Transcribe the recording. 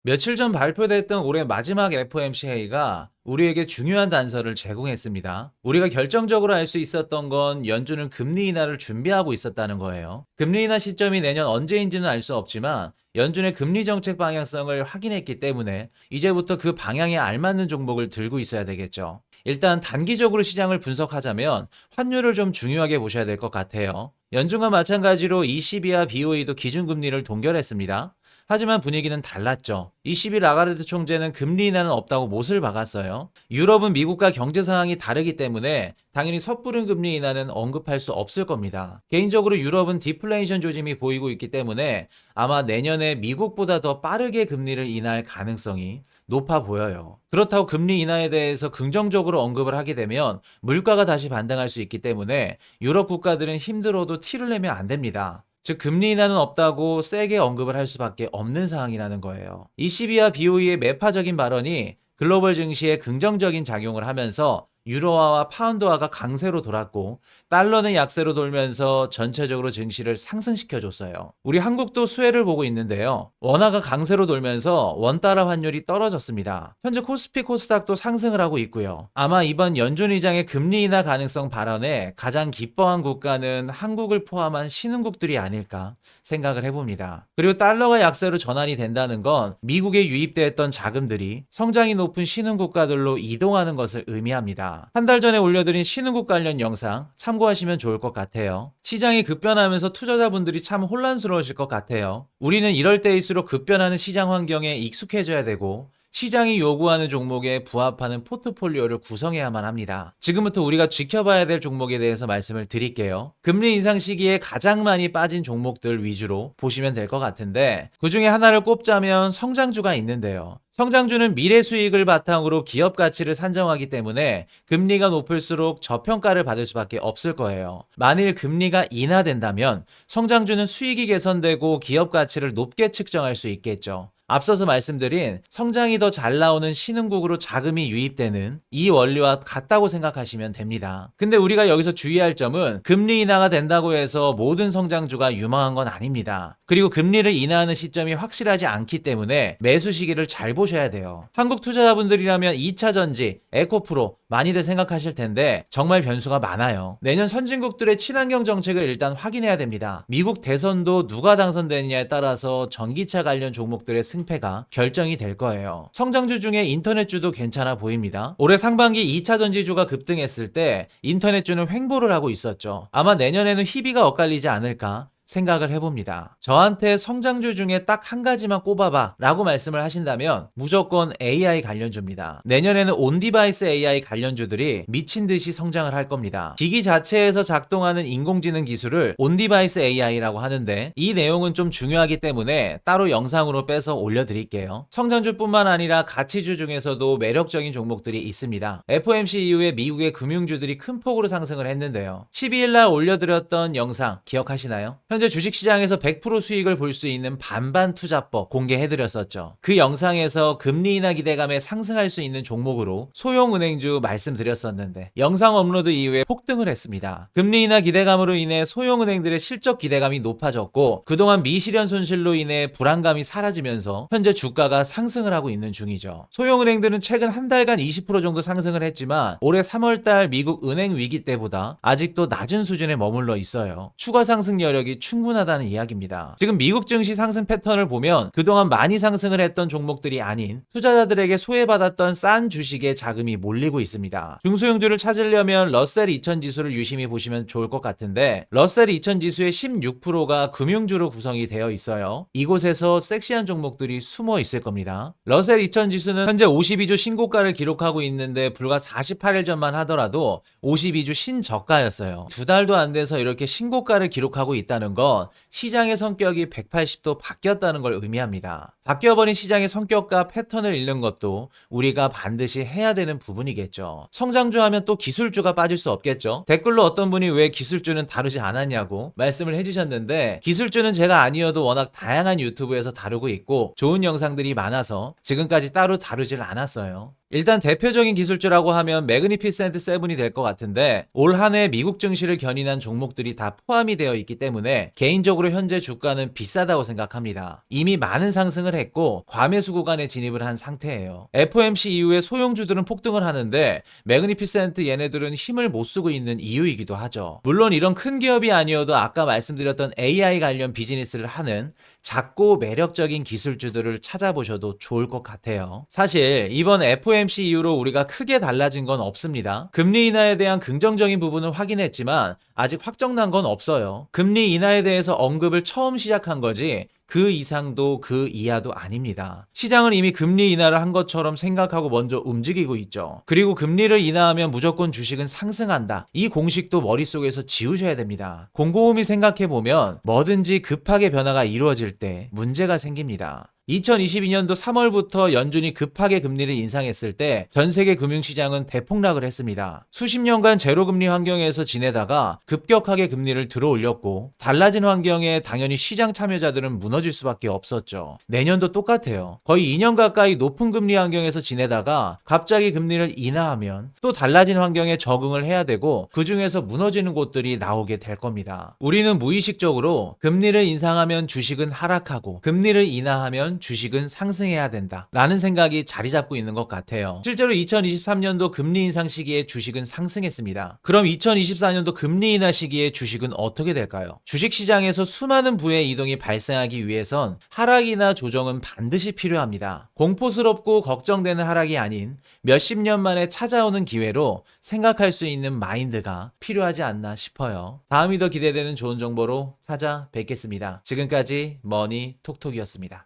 며칠 전 발표됐던 올해 마지막 FOMC 회의가 우리에게 중요한 단서를 제공했습니다. 우리가 결정적으로 알 수 있었던 건 연준은 금리 인하를 준비하고 있었다는 거예요. 금리 인하 시점이 내년 언제인지는 알 수 없지만 연준의 금리 정책 방향성을 확인했기 때문에 이제부터 그 방향에 알맞는 종목을 들고 있어야 되겠죠. 일단 단기적으로 시장을 분석하자면 환율을 좀 중요하게 보셔야 될 것 같아요. 연준과 마찬가지로 20이하 BOE도 기준금리를 동결했습니다. 하지만 분위기는 달랐죠. 20일 라가르드 총재는 금리 인하는 없다고 못을 박았어요. 유럽은 미국과 경제 상황이 다르기 때문에 당연히 섣부른 금리 인하는 언급할 수 없을 겁니다. 개인적으로 유럽은 디플레이션 조짐이 보이고 있기 때문에 아마 내년에 미국보다 더 빠르게 금리를 인하할 가능성이 높아 보여요. 그렇다고 금리 인하에 대해서 긍정적으로 언급을 하게 되면 물가가 다시 반등할 수 있기 때문에 유럽 국가들은 힘들어도 티를 내면 안 됩니다. 즉 금리 인하는 없다고 세게 언급을 할 수밖에 없는 상황이라는 거예요. ECB와 BOE의 매파적인 발언이 글로벌 증시에 긍정적인 작용을 하면서 유로화와 파운드화가 강세로 돌았고 달러는 약세로 돌면서 전체적으로 증시를 상승시켜줬어요. 우리 한국도 수혜를 보고 있는데요. 원화가 강세로 돌면서 원달러 환율이 떨어졌습니다. 현재 코스피 코스닥도 상승을 하고 있고요. 아마 이번 연준 의장의 금리 인하 가능성 발언에 가장 기뻐한 국가는 한국을 포함한 신흥국들이 아닐까 생각을 해봅니다. 그리고 달러가 약세로 전환이 된다는 건 미국에 유입됐던 자금들이 성장이 높은 신흥국가들로 이동하는 것을 의미합니다. 한 달 전에 올려드린 신흥국 관련 영상 참고하시면 좋을 것 같아요. 시장이 급변하면서 투자자분들이 참 혼란스러우실 것 같아요. 우리는 이럴 때일수록 급변하는 시장 환경에 익숙해져야 되고 시장이 요구하는 종목에 부합하는 포트폴리오를 구성해야만 합니다. 지금부터 우리가 지켜봐야 될 종목에 대해서 말씀을 드릴게요. 금리 인상 시기에 가장 많이 빠진 종목들 위주로 보시면 될 것 같은데 그 중에 하나를 꼽자면 성장주가 있는데요. 성장주는 미래 수익을 바탕으로 기업 가치를 산정하기 때문에 금리가 높을수록 저평가를 받을 수밖에 없을 거예요. 만일 금리가 인하된다면 성장주는 수익이 개선되고 기업 가치를 높게 측정할 수 있겠죠. 앞서서 말씀드린 성장이 더 잘 나오는 신흥국으로 자금이 유입되는 이 원리와 같다고 생각하시면 됩니다. 근데 우리가 여기서 주의할 점은 금리 인하가 된다고 해서 모든 성장주가 유망한 건 아닙니다. 그리고 금리를 인하하는 시점이 확실하지 않기 때문에 매수 시기를 잘 보셔야 돼요. 한국 투자자분들이라면 2차 전지, 에코프로 많이들 생각하실 텐데 정말 변수가 많아요. 내년 선진국들의 친환경 정책을 일단 확인해야 됩니다. 미국 대선도 누가 당선되느냐에 따라서 전기차 관련 종목들의 승패가 결정이 될 거예요. 성장주 중에 인터넷주도 괜찮아 보입니다. 올해 상반기 2차 전지주가 급등했을 때 인터넷주는 횡보를 하고 있었죠. 아마 내년에는 희비가 엇갈리지 않을까 생각을 해봅니다. 저한테 성장주 중에 딱 한 가지만 꼽아봐 라고 말씀을 하신다면 무조건 AI 관련주입니다. 내년에는 온디바이스 AI 관련주들이 미친 듯이 성장을 할 겁니다. 기기 자체에서 작동하는 인공지능 기술을 온디바이스 AI라고 하는데 이 내용은 좀 중요하기 때문에 따로 영상으로 빼서 올려드릴게요. 성장주뿐만 아니라 가치주 중에서도 매력적인 종목들이 있습니다. FOMC 이후에 미국의 금융주들이 큰 폭으로 상승을 했는데요. 12일날 올려드렸던 영상 기억하시나요? 현재 주식시장에서 100% 수익을 볼 수 있는 반반 투자법 공개해드렸었죠. 그 영상에서 금리 인하 기대감에 상승할 수 있는 종목으로 소형은행주 말씀드렸었는데 영상 업로드 이후에 폭등을 했습니다. 금리 인하 기대감으로 인해 소형은행들의 실적 기대감이 높아졌고 그동안 미실현 손실로 인해 불안감이 사라지면서 현재 주가가 상승을 하고 있는 중이죠. 소형은행들은 최근 한 달간 20% 정도 상승을 했지만 올해 3월달 미국 은행 위기 때보다 아직도 낮은 수준에 머물러 있어요. 추가 상승 여력이 충분하다는 이야기입니다. 지금 미국 증시 상승 패턴을 보면 그동안 많이 상승을 했던 종목들이 아닌 투자자들에게 소외받았던 싼 주식에 자금이 몰리고 있습니다. 중소형주를 찾으려면 러셀 2000 지수를 유심히 보시면 좋을 것 같은데 러셀 2000 지수의 16%가 금융주로 구성이 되어 있어요. 이곳에서 섹시한 종목들이 숨어 있을 겁니다. 러셀 2000 지수는 현재 52주 신고가를 기록하고 있는데 불과 48일 전만 하더라도 52주 신저가였어요. 두 달도 안 돼서 이렇게 신고가를 기록하고 있다는 건 시장의 성격이 180도 바뀌었다는 걸 의미합니다. 바뀌어버린 시장의 성격과 패턴을 읽는 것도 우리가 반드시 해야 되는 부분이겠죠. 성장주 하면 또 기술주가 빠질 수 없겠죠. 댓글로 어떤 분이 왜 기술주는 다루지 않았냐고 말씀을 해주셨는데 기술주는 제가 아니어도 워낙 다양한 유튜브에서 다루고 있고 좋은 영상들이 많아서 지금까지 따로 다루질 않았어요. 일단 대표적인 기술주라고 하면 매그니피센트 세븐이 될 것 같은데 올 한 해 미국 증시를 견인한 종목들이 다 포함이 되어 있기 때문에 개인적으로 현재 주가는 비싸다고 생각합니다. 이미 많은 상승을 했고 과매수 구간에 진입을 한 상태예요. FOMC 이후에 소형주들은 폭등을 하는데 매그니피센트 얘네들은 힘을 못 쓰고 있는 이유이기도 하죠. 물론 이런 큰 기업이 아니어도 아까 말씀드렸던 AI 관련 비즈니스를 하는 작고 매력적인 기술주들을 찾아보셔도 좋을 것 같아요. 사실 이번 FOMC 이후로 우리가 크게 달라진 건 없습니다. 금리 인하에 대한 긍정적인 부분을 확인했지만 아직 확정난 건 없어요. 금리 인하에 대해서 언급을 처음 시작한 거지 그 이상도 그 이하도 아닙니다. 시장은 이미 금리 인하를 한 것처럼 생각하고 먼저 움직이고 있죠. 그리고 금리를 인하하면 무조건 주식은 상승한다. 이 공식도 머릿속에서 지우셔야 됩니다. 곰곰이 생각해보면 뭐든지 급하게 변화가 이루어질 때 문제가 생깁니다. 2022년도 3월부터 연준이 급하게 금리를 인상했을 때 전 세계 금융시장은 대폭락을 했습니다. 수십 년간 제로금리 환경에서 지내다가 급격하게 금리를 들어올렸고 달라진 환경에 당연히 시장 참여자들은 무너질 수밖에 없었죠. 내년도 똑같아요. 거의 2년 가까이 높은 금리 환경에서 지내다가 갑자기 금리를 인하하면 또 달라진 환경에 적응을 해야 되고 그 중에서 무너지는 곳들이 나오게 될 겁니다. 우리는 무의식적으로 금리를 인상하면 주식은 하락하고 금리를 인하하면 주식은 상승해야 된다 라는 생각이 자리 잡고 있는 것 같아요. 실제로 2023년도 금리 인상 시기에 주식은 상승했습니다. 그럼 2024년도 금리 인하 시기에 주식은 어떻게 될까요? 주식시장에서 수많은 부의 이동이 발생하기 위해선 하락이나 조정은 반드시 필요합니다. 공포스럽고 걱정되는 하락이 아닌 몇십 년 만에 찾아오는 기회로 생각할 수 있는 마인드가 필요하지 않나 싶어요. 다음이 더 기대되는 좋은 정보로 찾아뵙겠습니다. 지금까지 머니톡톡이었습니다.